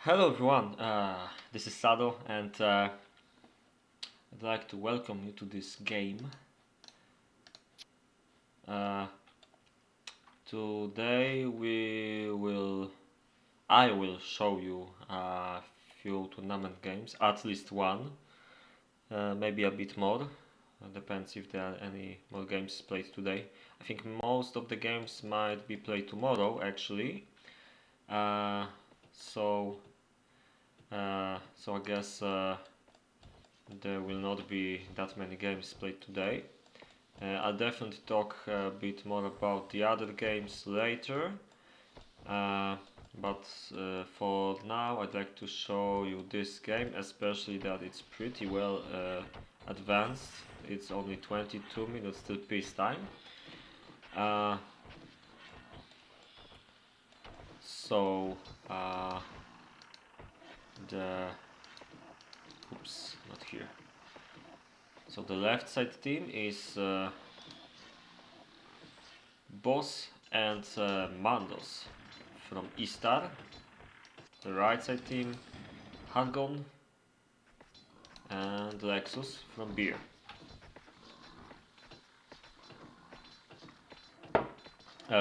Hello everyone, this is Sado and I'd like to welcome you to this game. Uh, Today I will show you a few tournament games, at least one, maybe a bit more, depends if there are any more games played today. I think most of the games might be played tomorrow actually, uh, so I guess there will not be that many games played today. I'll definitely talk a bit more about the other games later, uh, but for now I'd like to show you this game, especially that it's pretty well advanced. It's only 22 minutes till peacetime. Uh, so uh, the oops, not here. So the left side team is Boss and Mandos from Istar. The right side team, Hargon and Lexus from Beer.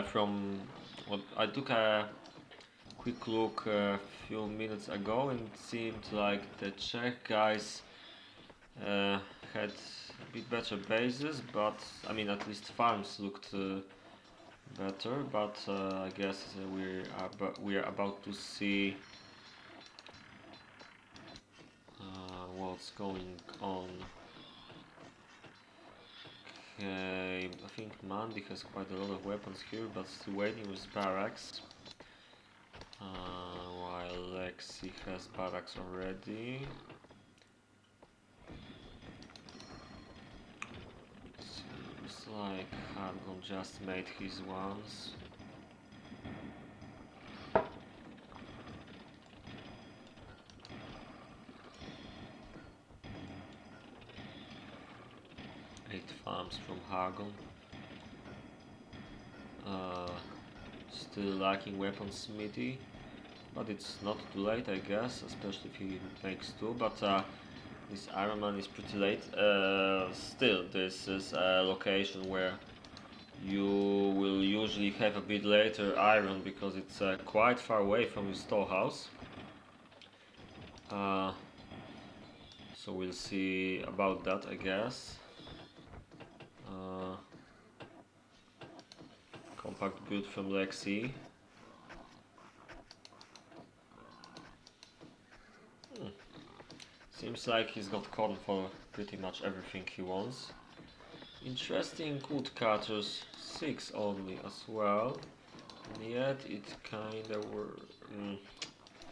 From what I took a quick look a few minutes ago, and it seemed like the Czech guys had a bit better bases, but I mean at least farms looked better. But I guess we are about to see what's going on. Okay, I think Mandy has quite a lot of weapons here, but still waiting with barracks. While Lexi has barracks already. Seems like Hargon just made his ones. Eight farms from Hargon. Still lacking weaponsmithy, but it's not too late, I guess, especially if he makes two. But this Iron Man is pretty late. Still, this is a location where you will usually have a bit later iron because it's quite far away from your storehouse. So we'll see about that, I guess. Compact build from Lexi. Seems like he's got corn for pretty much everything he wants. Interesting woodcutters, 6 only as well. And yet it kinda were...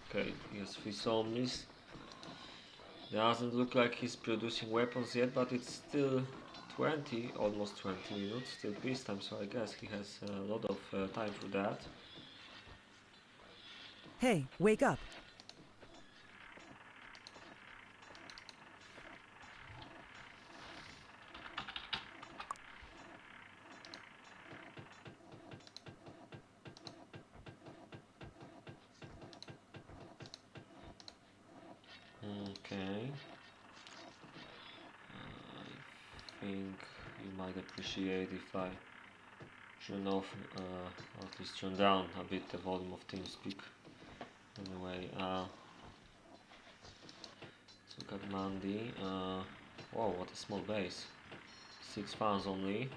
Okay, he has 3 zombies. Doesn't look like he's producing weapons yet, but it's still 20, almost 20 minutes, still peacetime, so I guess he has a lot of time for that. Hey, wake up. Okay. I think you might appreciate if I turn off, or at least turn down a bit the volume of TeamSpeak. Anyway, let's look at Mandy. Whoa, what a small base. 6 fans only.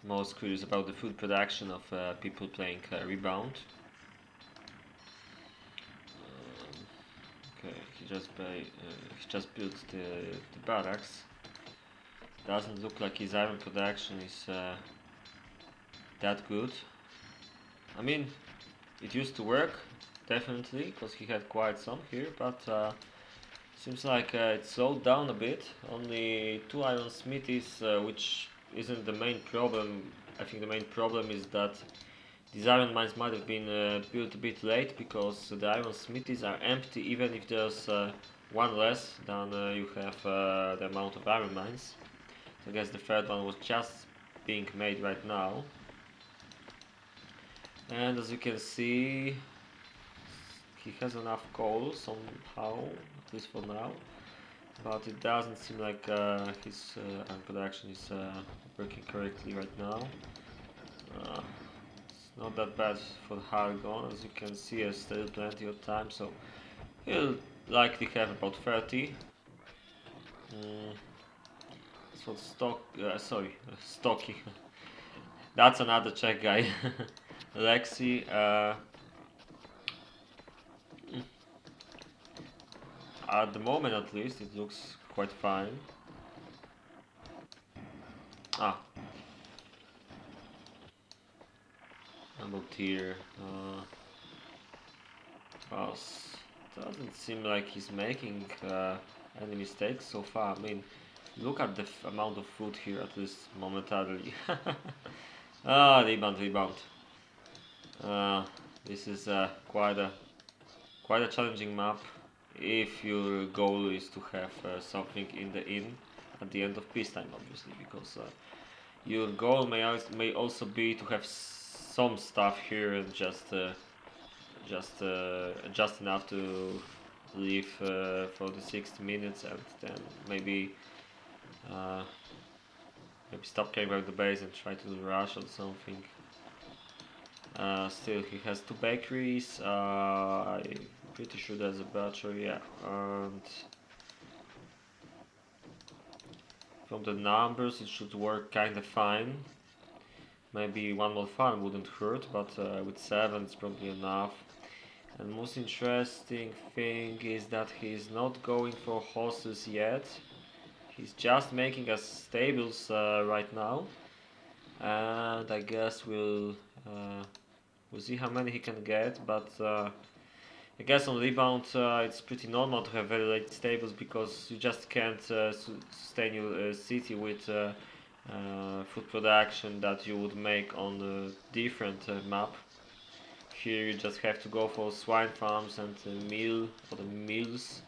Most curious about the food production of people playing Rebound. Okay, he just built the barracks. Doesn't look like his iron production is that good. I mean, it used to work, definitely, because he had quite some here, but seems like it slowed down a bit. Only 2 iron smithies, which isn't the main problem. I think the main problem is that these iron mines might have been built a bit late, because the iron smithies are empty even if there's one less than you have the amount of iron mines. So I guess the third one was just being made right now. And as you can see, he has enough coal somehow, at least for now. But it doesn't seem like his production is working correctly right now. It's not that bad for Hargon, as you can see, there's still plenty of time, so he'll likely have about 30. So Stocky. That's another Czech guy. Lexi. At the moment, at least, it looks quite fine. About here. Well, doesn't seem like he's making any mistakes so far. I mean, look at the amount of food here, at least momentarily. Rebound. This is quite a challenging map if your goal is to have something in the inn at the end of peacetime, obviously, because your goal may also be to have some stuff here and just enough to leave for the 60 minutes, and then maybe stop caring about the base and try to rush or something. Still, he has 2 bakeries. I'm pretty sure there's a butcher, yeah. And from the numbers, it should work kinda fine. Maybe one more farm wouldn't hurt, but with 7 it's probably enough. And most interesting thing is that he's not going for horses yet. He's just making us stables right now. And I guess we'll see how many he can get, but I guess on rebound it's pretty normal to have very late stables, because you just can't sustain your city with food production that you would make on a different map. Here you just have to go for swine farms and meal, or the mills,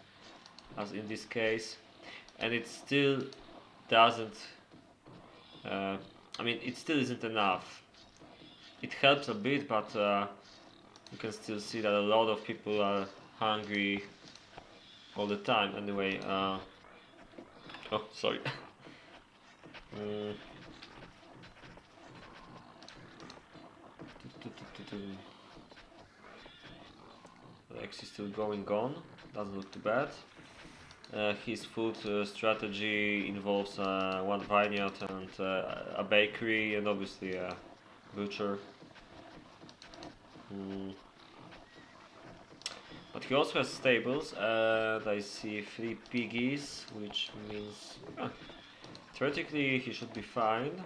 as in this case, and it still doesn't. I mean, it still isn't enough. It helps a bit, but you can still see that a lot of people are hungry all the time. Anyway, oh, sorry. Lex is still going on, doesn't look too bad. His food strategy involves one vineyard and a bakery, and obviously a butcher. But he also has stables, and I see 3 piggies, which means theoretically he should be fine.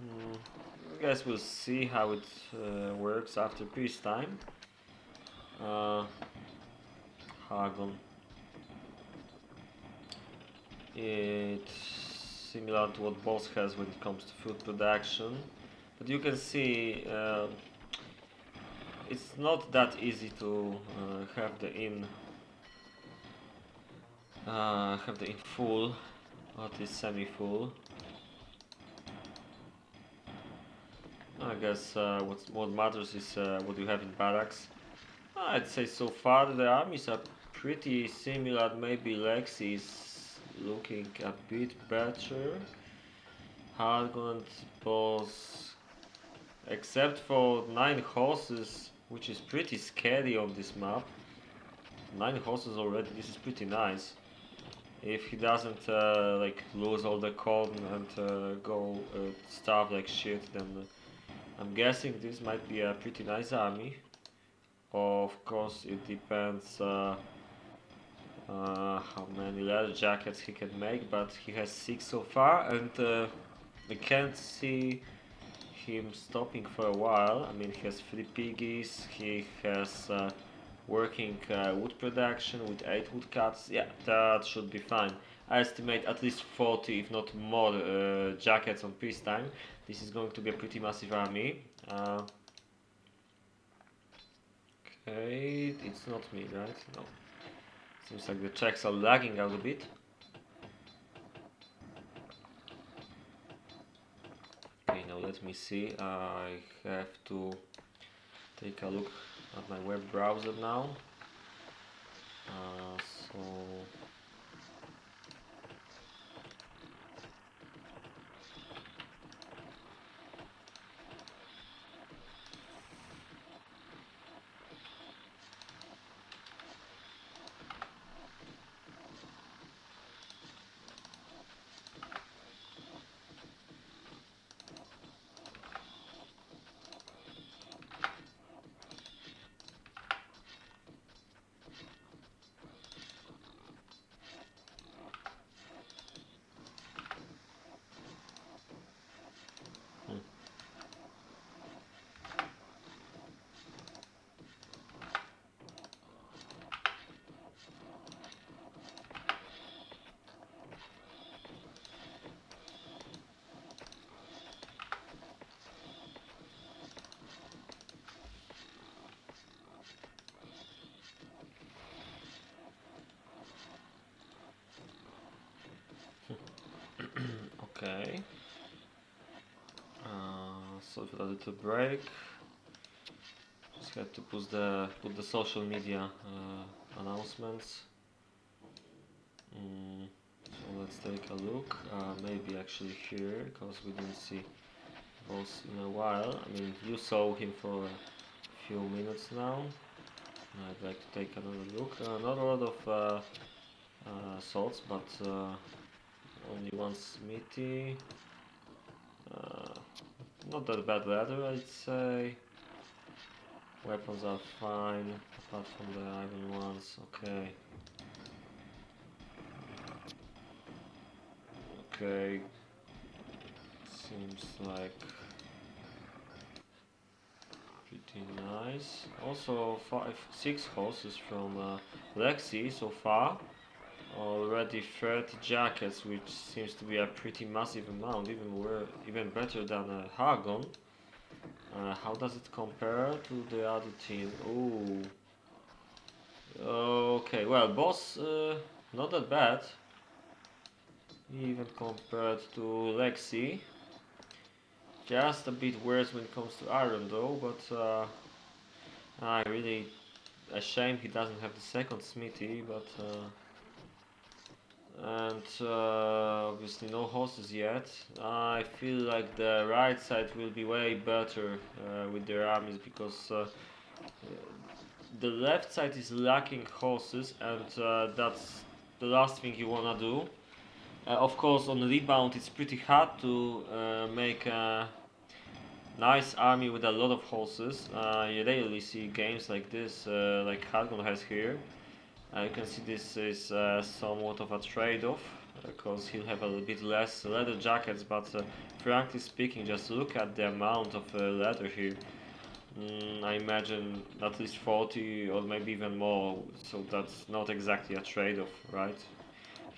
I guess we'll see how it works after peacetime. Hargon. It's similar to what Boss has when it comes to food production, but you can see it's not that easy to have the inn full, or at least semi-full. I guess what matters is what you have in barracks. I'd say so far the armies are pretty similar. Maybe Lexi is looking a bit better. Hargon and Boss, except for 9 horses, which is pretty scary on this map. 9 horses already, this is pretty nice. If he doesn't like lose all the corn and go starve like shit, then I'm guessing this might be a pretty nice army. Of course, it depends how many leather jackets he can make, but he has 6 so far, and I can't see him stopping for a while. I mean, he has 3 piggies, he has working wood production with 8 woodcuts. Yeah, that should be fine. I estimate at least 40, if not more, jackets on peacetime. This is going to be a pretty massive army. Okay, it's not me, right? No. Seems like the Czechs are lagging out a bit. Okay, now let me see. I have to take a look at my web browser now. So okay. So for a little break, just had to put the social media announcements. So let's take a look. Maybe actually here, because we didn't see Boss in a while. I mean, you saw him for a few minutes now. I'd like to take another look. Not a lot of swords, but only one smithy. Not that bad leather, I'd say. Weapons are fine, apart from the iron ones. Okay. Okay. Seems like pretty nice. Also, 6 horses from Lexi so far. Already 30 jackets, which seems to be a pretty massive amount, even better than Hargon. How does it compare to the other team? Ooh. Okay, well, Boss, not that bad. Even compared to Lexi. Just a bit worse when it comes to Iron though, but I really a shame he doesn't have the second smithy, but and obviously no horses yet. I feel like the right side will be way better with their armies, because the left side is lacking horses, and that's the last thing you wanna do. Of course, on rebound it's pretty hard to make a nice army with a lot of horses. You rarely see games like this, like Hargon has here. You can see this is somewhat of a trade-off, because he'll have a little bit less leather jackets, but frankly speaking, just look at the amount of leather here. I imagine at least 40 or maybe even more, so that's not exactly a trade-off, right?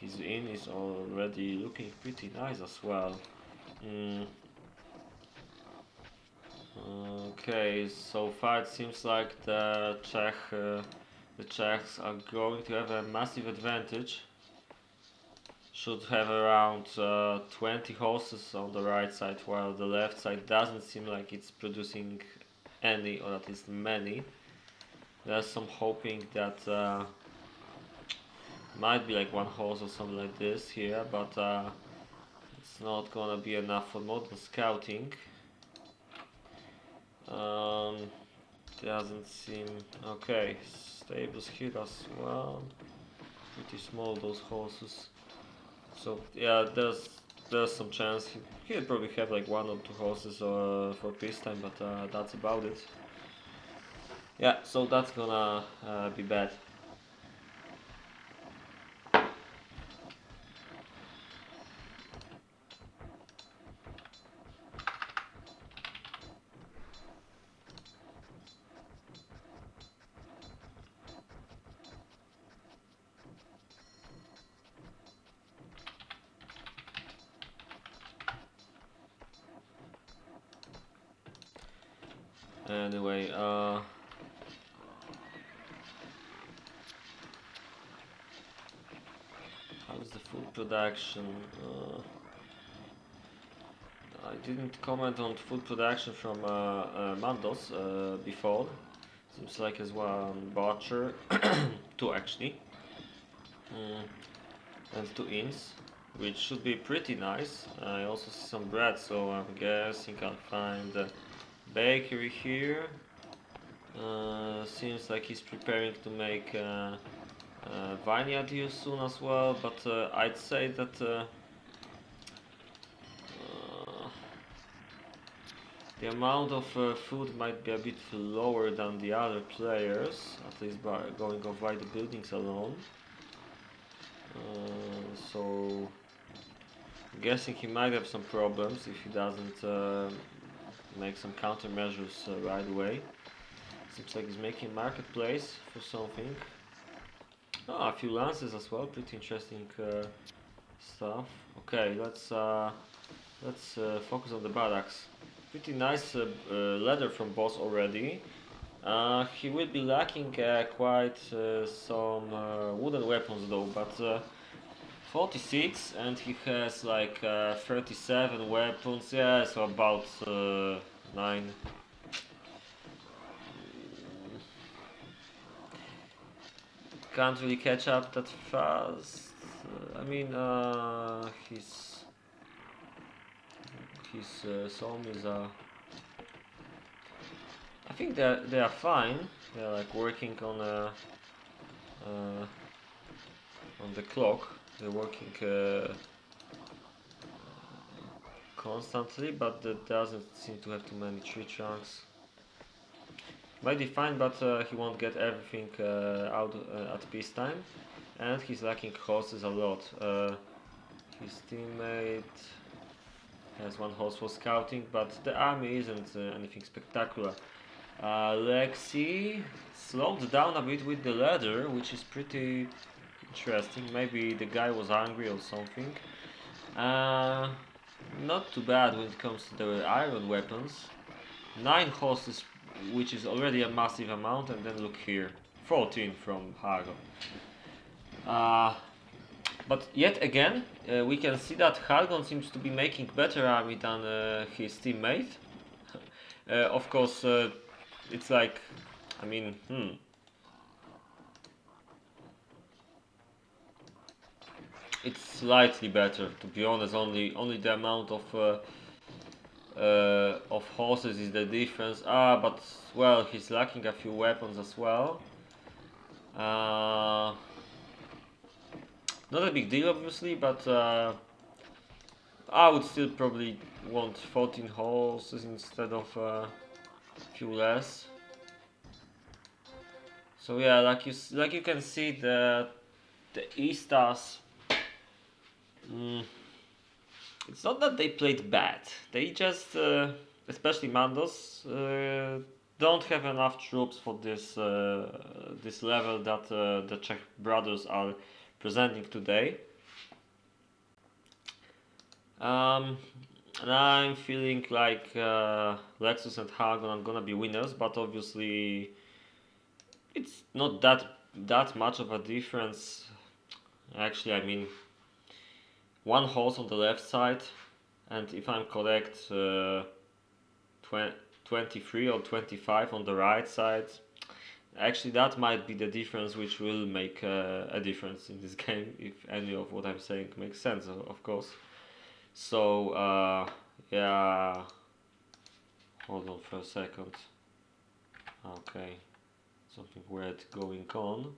His inn is already looking pretty nice as well. Okay, so far it seems like the Czechs are going to have a massive advantage. Should have around 20 horses on the right side, while the left side doesn't seem like it's producing any, or at least many. There's some hoping that might be like one horse or something like this here, but it's not gonna be enough for modern scouting. Doesn't seem okay. Stables here as well. Pretty small, those horses. So yeah, there's some chance he'll probably have like 1 or 2 horses for peacetime, but that's about it. Yeah, so that's gonna be bad. Anyway, how's the food production? I'd didn't comment on food production from Mandos before. Seems like as one butcher, two actually, and two inns, which should be pretty nice. I also see some bread, so I'm guessing I'll find a bakery here. Seems like he's preparing to make vineyard here soon as well, but I'd say that the amount of food might be a bit lower than the other players, at least by going off by the buildings alone. So I'm guessing he might have some problems if he doesn't make some countermeasures right away. Seems like he's making marketplace for something. Oh, a few lances as well, pretty interesting stuff. Okay, let's focus on the barracks. Pretty nice leather from Boss already. He will be lacking quite some wooden weapons though, but 46 and he has like 37 weapons, yeah, so about 9. Can't really catch up that fast. I mean, his sawmills are. I think they are fine. They're like working on the clock. They're working constantly, but that doesn't seem to have too many tree trunks. Might be fine, but he won't get everything out at peacetime, and he's lacking horses a lot. His teammate has one horse for scouting, but the army isn't anything spectacular. Lexi slowed down a bit with the leather, which is pretty interesting. Maybe the guy was hungry or something. Not too bad when it comes to the iron weapons. 9 horses, which is already a massive amount, and then look here, 14 from Hargon. But yet again, we can see that Hargon seems to be making better army than his teammate. Of course, it's like, I mean, it's slightly better, to be honest. Only the amount of horses is the difference. But well, he's lacking a few weapons as well. Not a big deal, obviously, but I would still probably want 14 horses instead of a few less. So yeah, like you can see, the E-Stars. It's not that they played bad. They just, especially Mandos, don't have enough troops for this this level that the Czech brothers are presenting today. And I'm feeling like Lexus and Hargon are gonna be winners, but obviously it's not that much of a difference. Actually, I mean, one horse on the left side, and if I'm correct, 23 or 25 on the right side. Actually, that might be the difference which will make a difference in this game, if any of what I'm saying makes sense, of course. So, yeah. Hold on for a second. Okay. Something weird going on.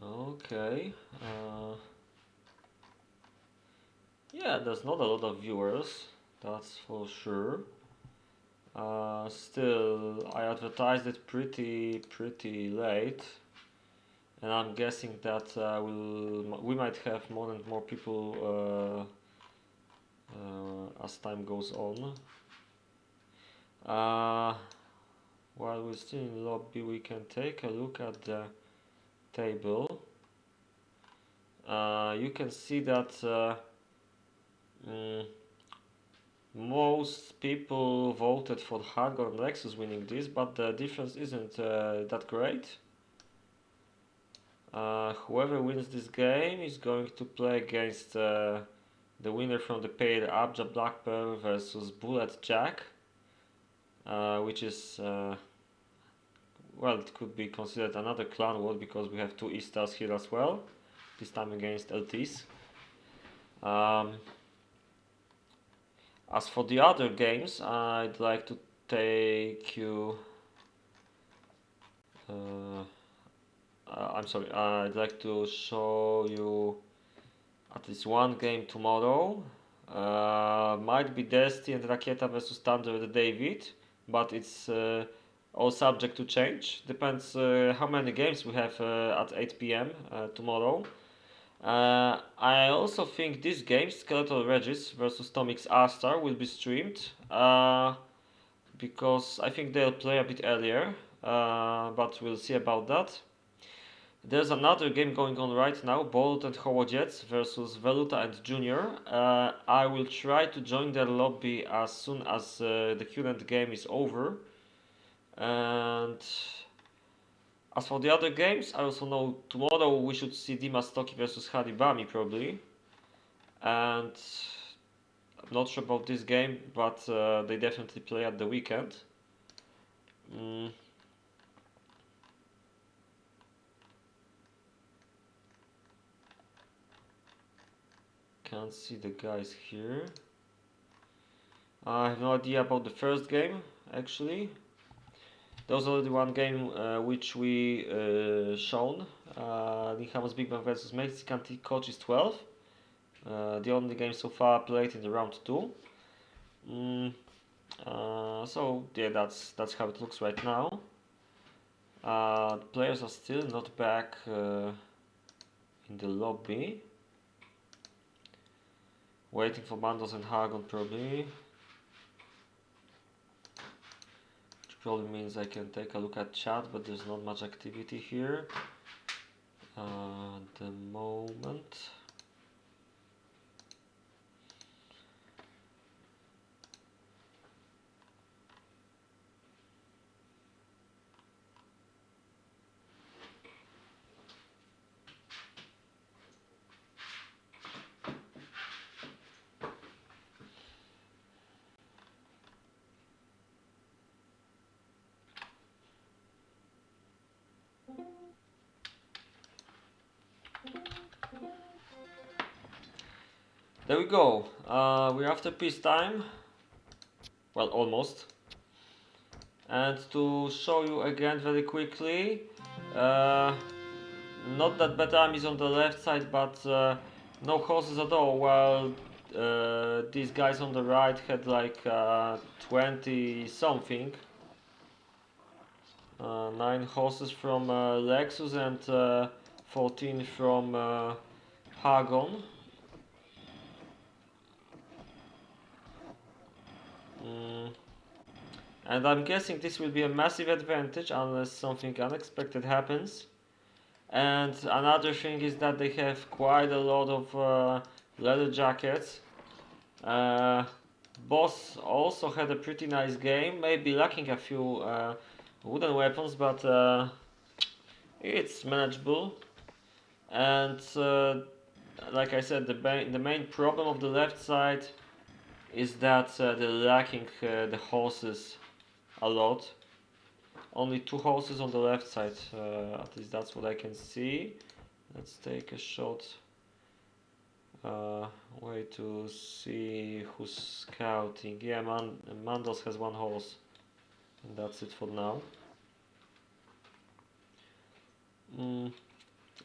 Okay. Yeah, there's not a lot of viewers, that's for sure. Still, I advertised it pretty late, and I'm guessing that we might have more and more people as time goes on. While we're still in lobby, we can take a look at the table. you can see that mm, most people voted for Hargon and Lexus winning this, but the difference isn't that great. Whoever wins this game is going to play against the winner from the pair Abja Black Pearl versus Bullet Jack, which is well, it could be considered another clan war because we have two E-stars here as well, this time against LTs. As for the other games, I'd like to take you. I'm sorry, I'd like to show you at least one game tomorrow. Might be Desti and Rakieta versus Thunder the David, but it's all subject to change. Depends how many games we have at 8 p.m. Tomorrow. I also think this game, Skeletal Regis versus Tomix A-Star, will be streamed because I think they'll play a bit earlier, but we'll see about that. There's another game going on right now, Bolt and Hołodziec versus Veluta and Junior. I will try to join their lobby as soon as the current game is over. And as for the other games, I also know tomorrow we should see Dima Stoki versus Haribami probably. And I'm not sure about this game, but they definitely play at the weekend. Can't see the guys here. I have no idea about the first game actually. There was already one game which we shown. Nihamas Big Bang versus Mexican Coach is 12. The only game so far played in the round 2. So yeah, that's how it looks right now. The players are still not back in the lobby. Waiting for Mandos and Hargon probably. Which probably means I can take a look at chat, but there's not much activity here at the moment. There we go. We're after peacetime. Well, almost. And to show you again very quickly, not that bad armies on the left side, but no horses at all, while these guys on the right had like 20 something. 9 horses from Lexus and 14 from Hargon. And I'm guessing this will be a massive advantage unless something unexpected happens. And another thing is that they have quite a lot of leather jackets. Boss also had a pretty nice game, maybe lacking a few wooden weapons, but it's manageable. And like I said, the main problem of the left side is that they're lacking the horses a lot. Only 2 horses on the left side, at least that's what I can see. Let's take a shot. Way to see who's scouting. Yeah, Mandos has 1 horse. And that's it for now.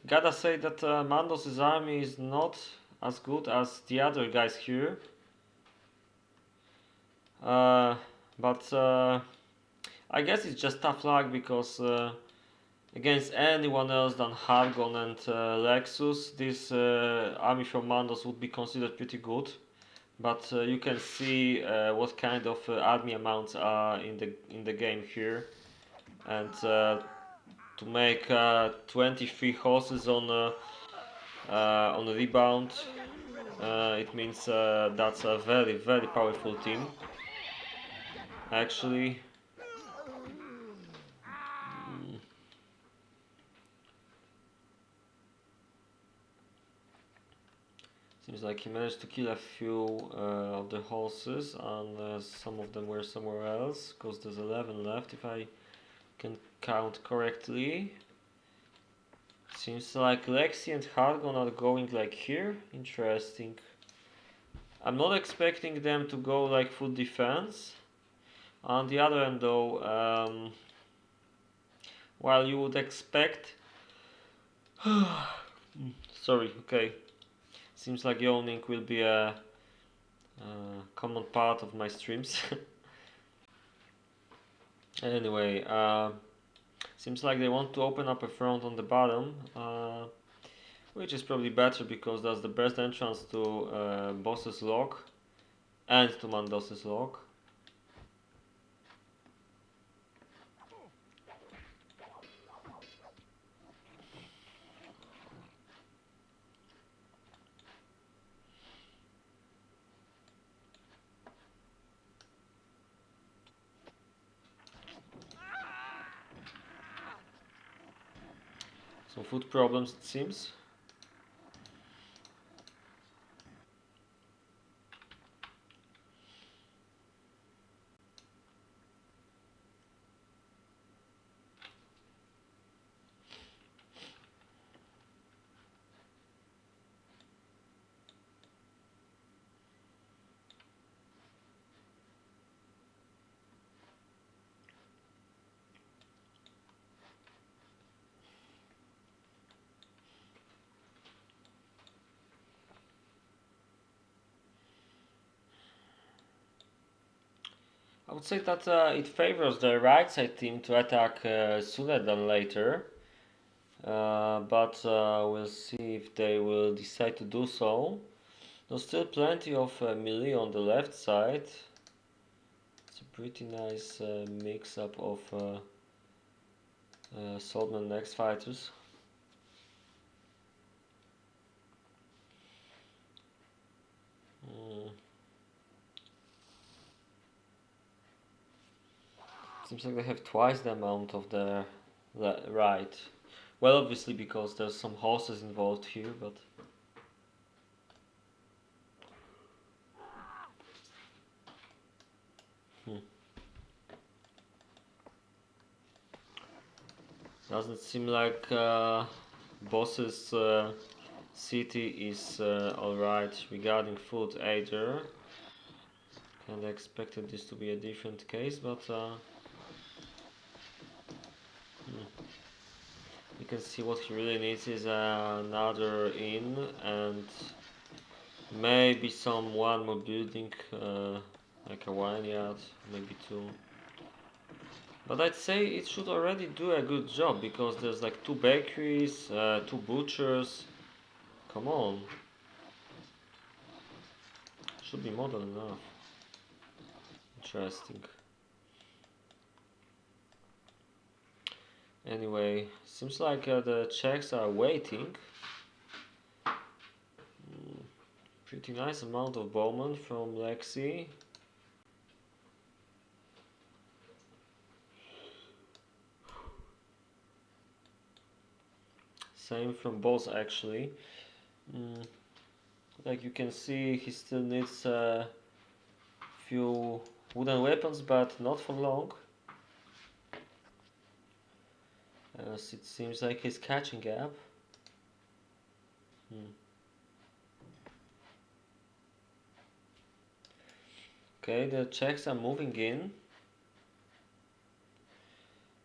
Gotta say that Mandos' army is not as good as the other guys here. But I guess it's just tough luck because against anyone else than Hargon and Lexus, this army from Mandos would be considered pretty good. But you can see what kind of army amounts are in the game here, and to make 23 horses on on the rebound. It means that's a very, very powerful team. Actually, seems like he managed to kill a few of the horses, and some of them were somewhere else, because there's 11 left if I can count correctly. Seems like Lexi and Hargon are going like here. Interesting. I'm not expecting them to go like full defense. On the other hand though, while you would expect... Sorry, okay. Seems like yawning will be a common part of my streams. Anyway, seems like they want to open up a front on the bottom, which is probably better because that's the best entrance to Boss's lock and to Mandos's lock. Some food problems it seems. I would say that it favors the right side team to attack sooner than later, but we'll see if they will decide to do so. There's still plenty of melee on the left side. It's a pretty nice mix-up of Swordman and X fighters. Seems like they have twice the amount of the right. Well, obviously because there's some horses involved here, but... Doesn't seem like Boss's city is alright regarding food either. Kinda expected this to be a different case, but you can see what he really needs is another inn and maybe one more building, like a vineyard, maybe two. But I'd say it should already do a good job because there's like 2 bakeries, 2 butchers. Come on. Should be more than enough. Interesting. Anyway, seems like the Czechs are waiting. Pretty nice amount of bowmen from Lexi. Same from Boss actually. Like you can see, he still needs a few wooden weapons, but not for long. As it seems like he's catching up. Okay, the Czechs are moving in.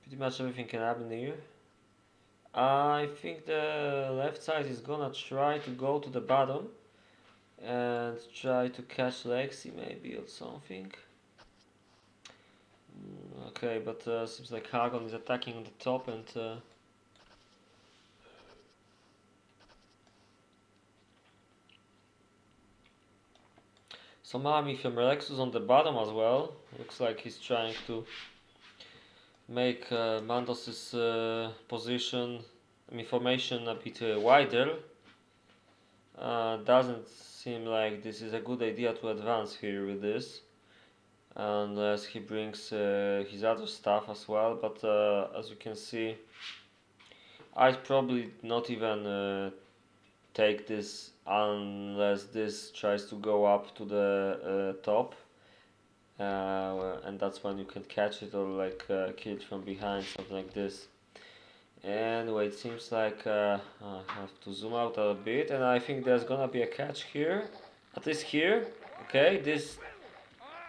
Pretty much everything can happen here. I think the left side is gonna try to go to the bottom and try to catch Lexi maybe or something. Okay, but seems like Hargon is attacking on the top and some army from Lexus on the bottom as well. Looks like he's trying to make Mandos's position, formation a bit wider. Doesn't seem like this is a good idea to advance here with this, unless he brings his other stuff as well, but as you can see, I'd probably not even take this unless this tries to go up to the top, and that's when you can catch it or like kill it from behind, something like this. Anyway, it seems like I have to zoom out a bit, and I think there's gonna be a catch here, at least here. Okay, this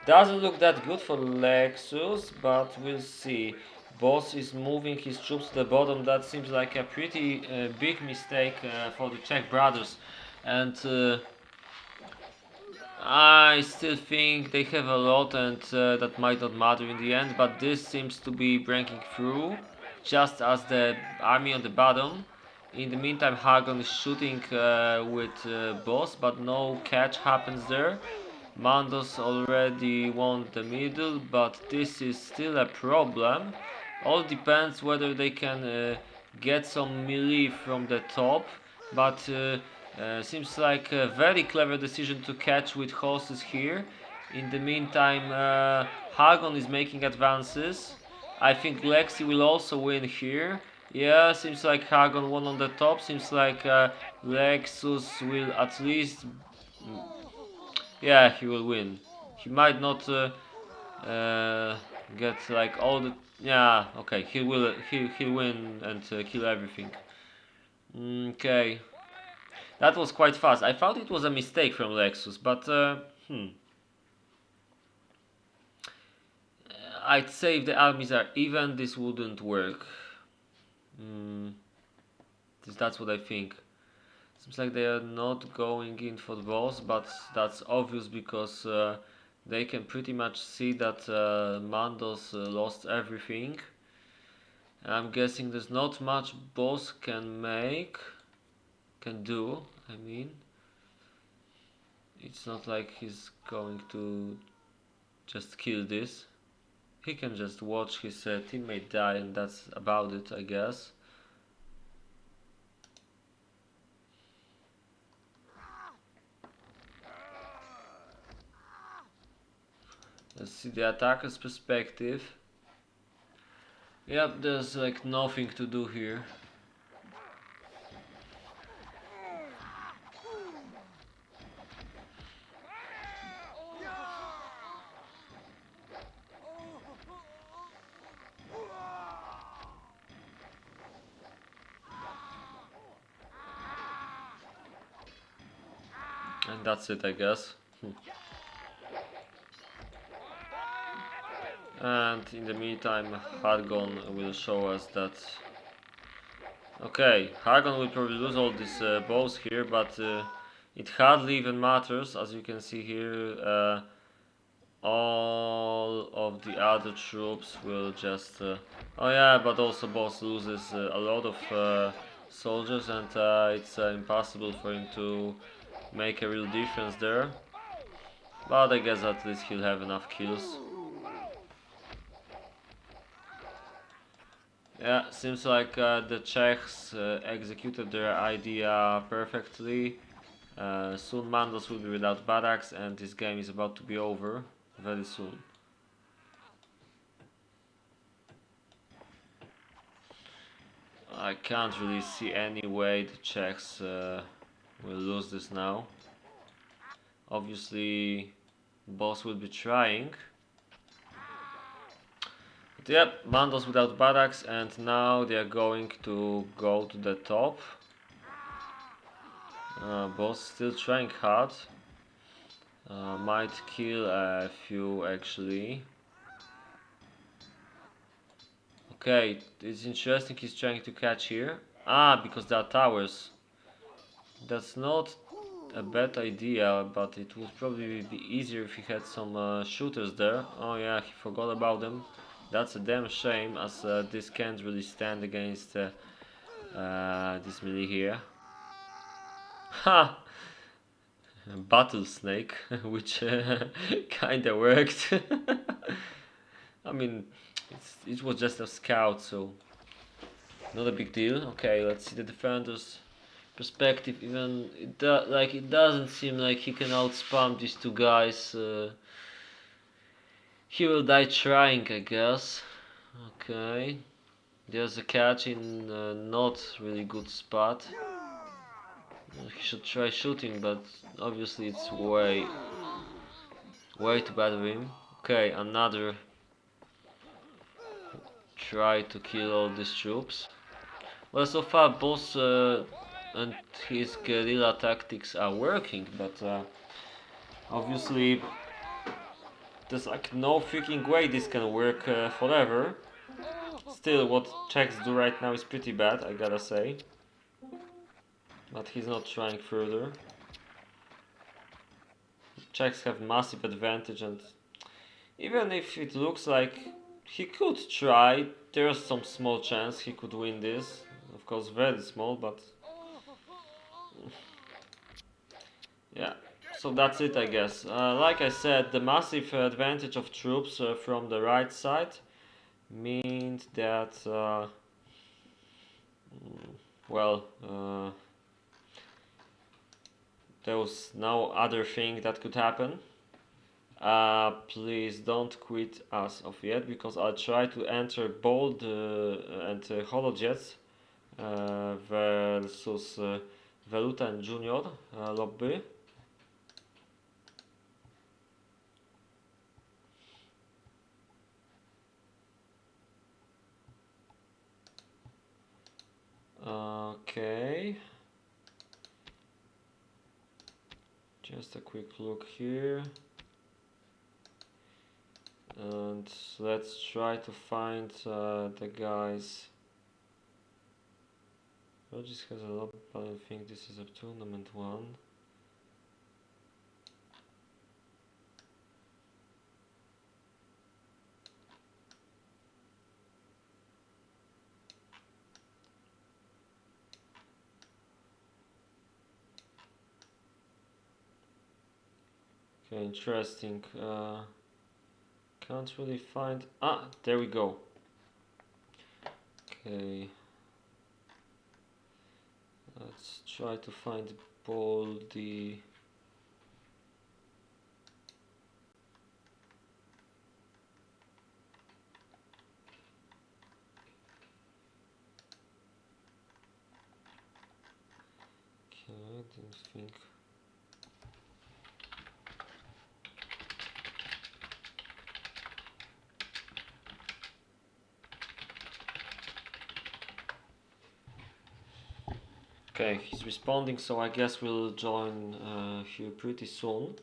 doesn't look that good for Lexus, but we'll see. Boss is moving his troops to the bottom. That seems like a pretty big mistake for the Czech brothers, and I still think they have a lot, and that might not matter in the end, but this seems to be breaking through, just as the army on the bottom. In the meantime, Hargon is shooting with Boss, but no catch happens there. Mandos already won the middle, but this is still a problem. All depends whether they can get some melee from the top, but seems like a very clever decision to catch with horses here. In the meantime, Hargon is making advances. I think Lexi will also win here. Yeah, seems like Hargon won on the top. Seems like Lexus will at least. Yeah, he will win. He might not get like all the. Yeah, okay, he will. He'll win and kill everything. Okay, that was quite fast. I thought it was a mistake from Lexus, but I'd say if the armies are even, this wouldn't work. That's what I think. Seems like they are not going in for the boss, but that's obvious because they can pretty much see that Mandos lost everything. And I'm guessing there's not much boss can do. I mean, it's not like he's going to just kill this. He can just watch his teammate die, and that's about it, I guess. Let's see the attacker's perspective. Yep, there's like nothing to do here. And that's it, I guess. And in the meantime, Hargon will show us that. Okay, Hargon will probably lose all these bows here, but it hardly even matters. As you can see here, all of the other troops will just. Oh yeah, but also Boss loses a lot of soldiers, and it's impossible for him to make a real difference there. But I guess at least he'll have enough kills. Yeah, seems like the Czechs executed their idea perfectly. Soon Mandos will be without barracks, and this game is about to be over very soon. I can't really see any way the Czechs will lose this now. Obviously, Boss will be trying. But yep, Mandos without barracks, and now they are going to go to the top. Boss still trying hard. Might kill a few actually. Okay, it's interesting he's trying to catch here. Ah, because there are towers. That's not a bad idea, but it would probably be easier if he had some shooters there. Oh yeah, he forgot about them. That's a damn shame, as this can't really stand against this melee here. Ha! Battle snake, which kinda worked. I mean, it was just a scout, so not a big deal. Okay, let's see the defenders. perspective, even it doesn't seem like he can outspam these two guys. He will die trying, I guess. Okay, there's a catch in a not really good spot. He should try shooting, but obviously it's way too bad of him. Okay, another try to kill all these troops. Well, so far Boss and his guerrilla tactics are working, but obviously there's like no freaking way this can work forever. Still, what Czechs do right now is pretty bad, I gotta say. But he's not trying further. Czechs have massive advantage, and even if it looks like he could try, there's some small chance he could win this. Of course, very small, but yeah. So that's it, I guess. Like I said, the massive advantage of troops from the right side means that, well, there was no other thing that could happen. Please don't quit as of yet, because I'll try to enter bold and holojets versus Veluta and Junior lobby. Okay. Just a quick look here. And let's try to find the guys. Regis has a lot, but I think this is a tournament one. Okay, interesting. Can't really find. Ah, there we go. Okay. Let's try to find Baldy. Okay, didn't think. Okay, he's responding, so I guess we'll join here pretty soon.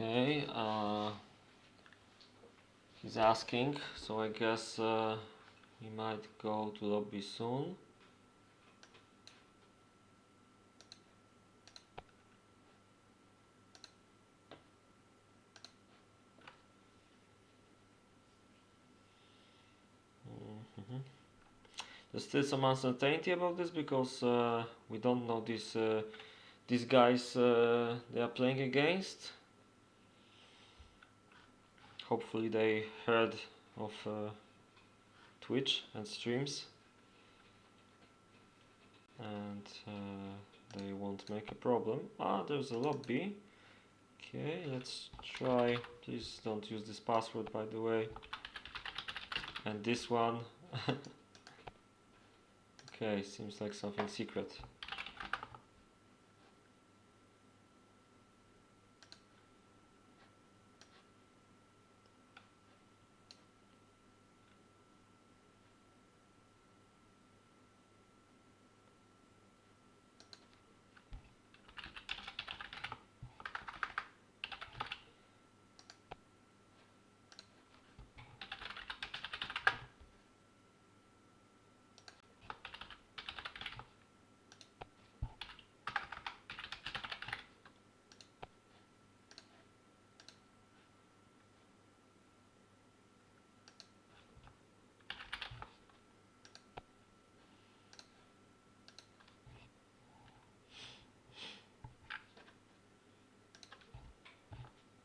Okay, he's asking, so I guess he might go to lobby soon. There's still some uncertainty about this, because we don't know these guys they are playing against. Hopefully they heard of Twitch and streams, and they won't make a problem. Ah, there's a lobby. Okay, let's try. Please don't use this password, by the way. And this one. Okay, seems like something secret.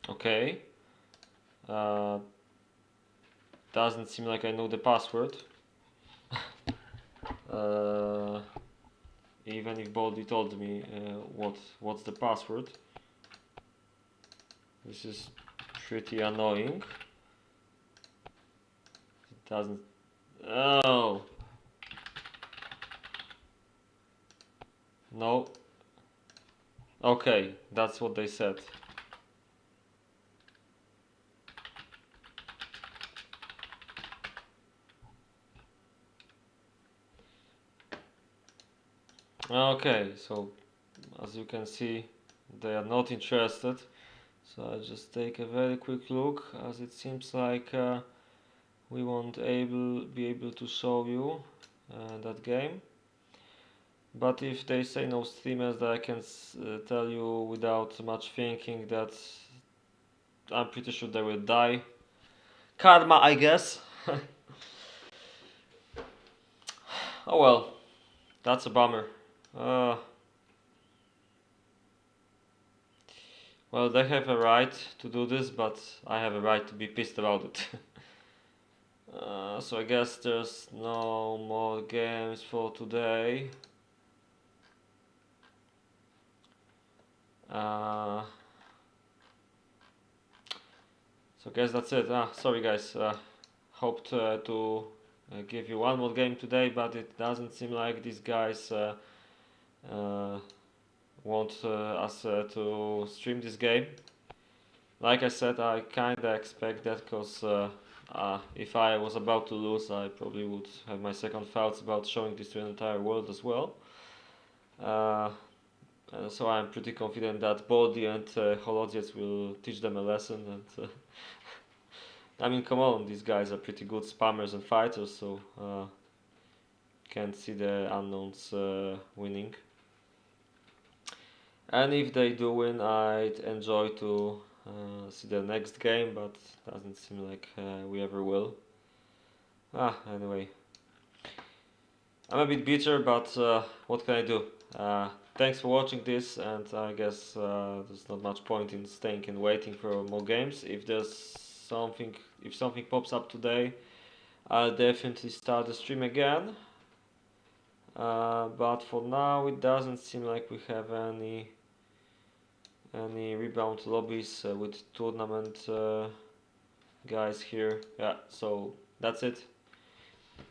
Okay. Doesn't seem like I know the password. uh, Even if Baldy told me what's the password. This is pretty annoying. It doesn't. Oh! No. Okay, that's what they said. Okay, so as you can see, they are not interested. So I'll just take a very quick look, as it seems like we won't be able to show you that game. But if they say no streamers, then I can tell you without much thinking that I'm pretty sure they will die. Karma, I guess. Oh well, that's a bummer. Uh, well, they have a right to do this, but I have a right to be pissed about it. So I guess there's no more games for today. So I guess that's it. Sorry guys. Hoped to give you one more game today, but it doesn't seem like these guys want us to stream this game. Like I said, I kinda expect that, because if I was about to lose, I probably would have my second thoughts about showing this to the entire world as well. So I'm pretty confident that Baldi and Holodziec will teach them a lesson. And I mean, come on, these guys are pretty good spammers and fighters, so can't see the unknowns winning. And if they do win, I'd enjoy to see the next game, but doesn't seem like we ever will. Anyway. I'm a bit bitter, but what can I do? Thanks for watching this, and I guess there's not much point in staying and waiting for more games. If something pops up today, I'll definitely start the stream again. But for now, it doesn't seem like we have any rebound lobbies with tournament guys here. Yeah, so that's it.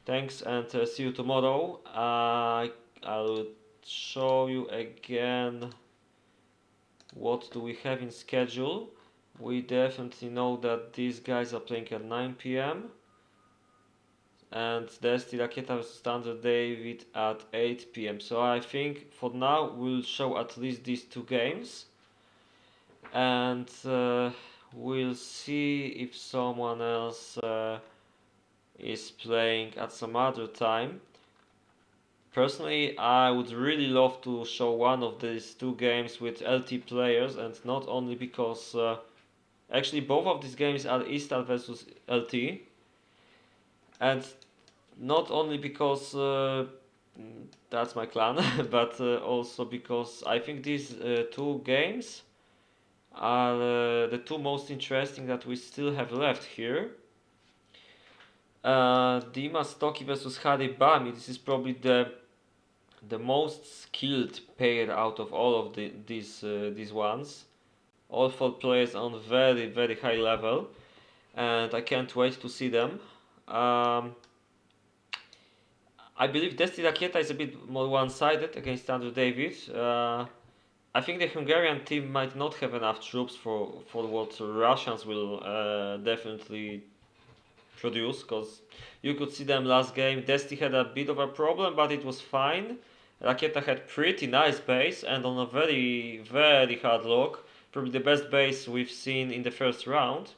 Thanks, and see you tomorrow. I'll show you again what do we have in schedule. We definitely know that these guys are playing at 9 p.m. and there's the Rakieta vs Standard David at 8 p.m. So I think for now we'll show at least these two games, and we'll see if someone else is playing at some other time. Personally, I would really love to show one of these two games with LT players, and not only because actually both of these games are Eastal versus LT, and not only because that's my clan, but also because I think these two games are the two most interesting that we still have left here. Dima Stocky versus Harry Bami. This is probably the most skilled pair out of all of these ones. All four players on very very high level, and I can't wait to see them. I believe Desti Rakieta is a bit more one-sided against Andrew David. I think the Hungarian team might not have enough troops for what Russians will definitely produce, because you could see them last game. Desti had a bit of a problem, but it was fine. Rakieta had pretty nice base and on a very, very hard lock. Probably the best base we've seen in the first round.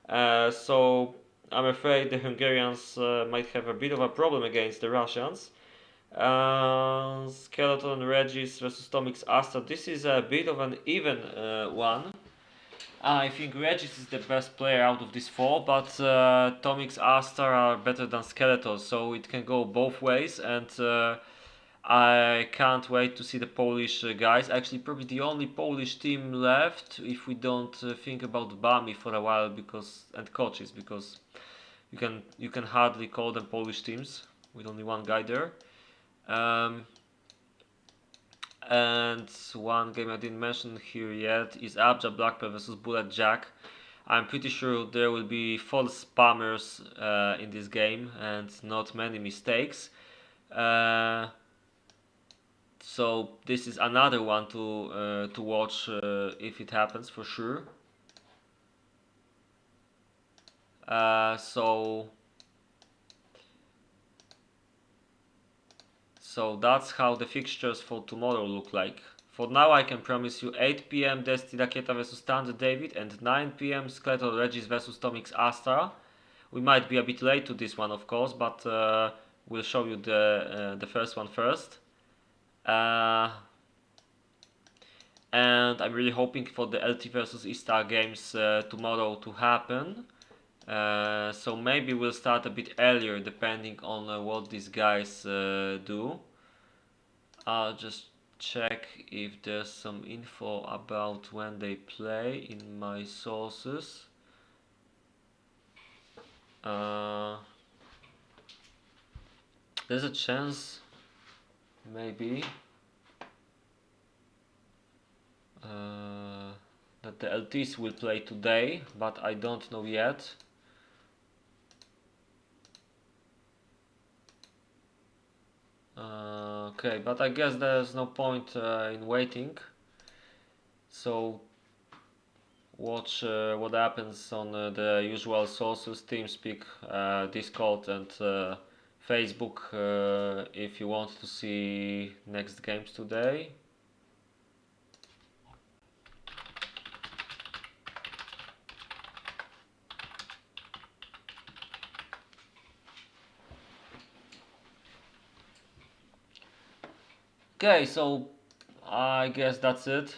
So I'm afraid the Hungarians might have a bit of a problem against the Russians. Skeleton Regis versus Tomix Astra. This is a bit of an even one. I think Regis is the best player out of these four, but Tomix Astra are better than Skeletor, so it can go both ways, and I can't wait to see the Polish guys. Actually, probably the only Polish team left, if we don't think about Bami for a while, and coaches, because you can hardly call them Polish teams with only one guy there. Um, and one game I didn't mention here yet is Abja Blackpearl versus Bullet Jack. I'm pretty sure there will be false spammers in this game and not many mistakes. So this is another one to watch if it happens, for sure. So that's how the fixtures for tomorrow look like. For now, I can promise you 8 p.m. Desti Rakieta versus Standard David and 9 p.m. Skeletal Regis versus Tomix Astra. We might be a bit late to this one, of course, but we'll show you the first one first. And I'm really hoping for the LT versus E-Star games tomorrow to happen. So maybe we'll start a bit earlier depending on what these guys do. I'll just check if there's some info about when they play in my sources. There's a chance maybe that the LTs will play today, but I don't know yet. Okay, but I guess there's no point in waiting. So watch what happens on the usual sources, TeamSpeak, Discord, and Facebook if you want to see next games today. Okay, so I guess that's it.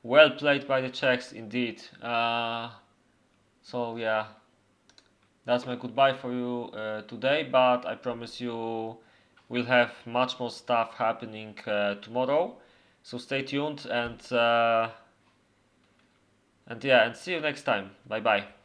Well played by the Czechs, indeed. So yeah, that's my goodbye for you today, but I promise you we'll have much more stuff happening tomorrow. So stay tuned and yeah, and see you next time. Bye bye.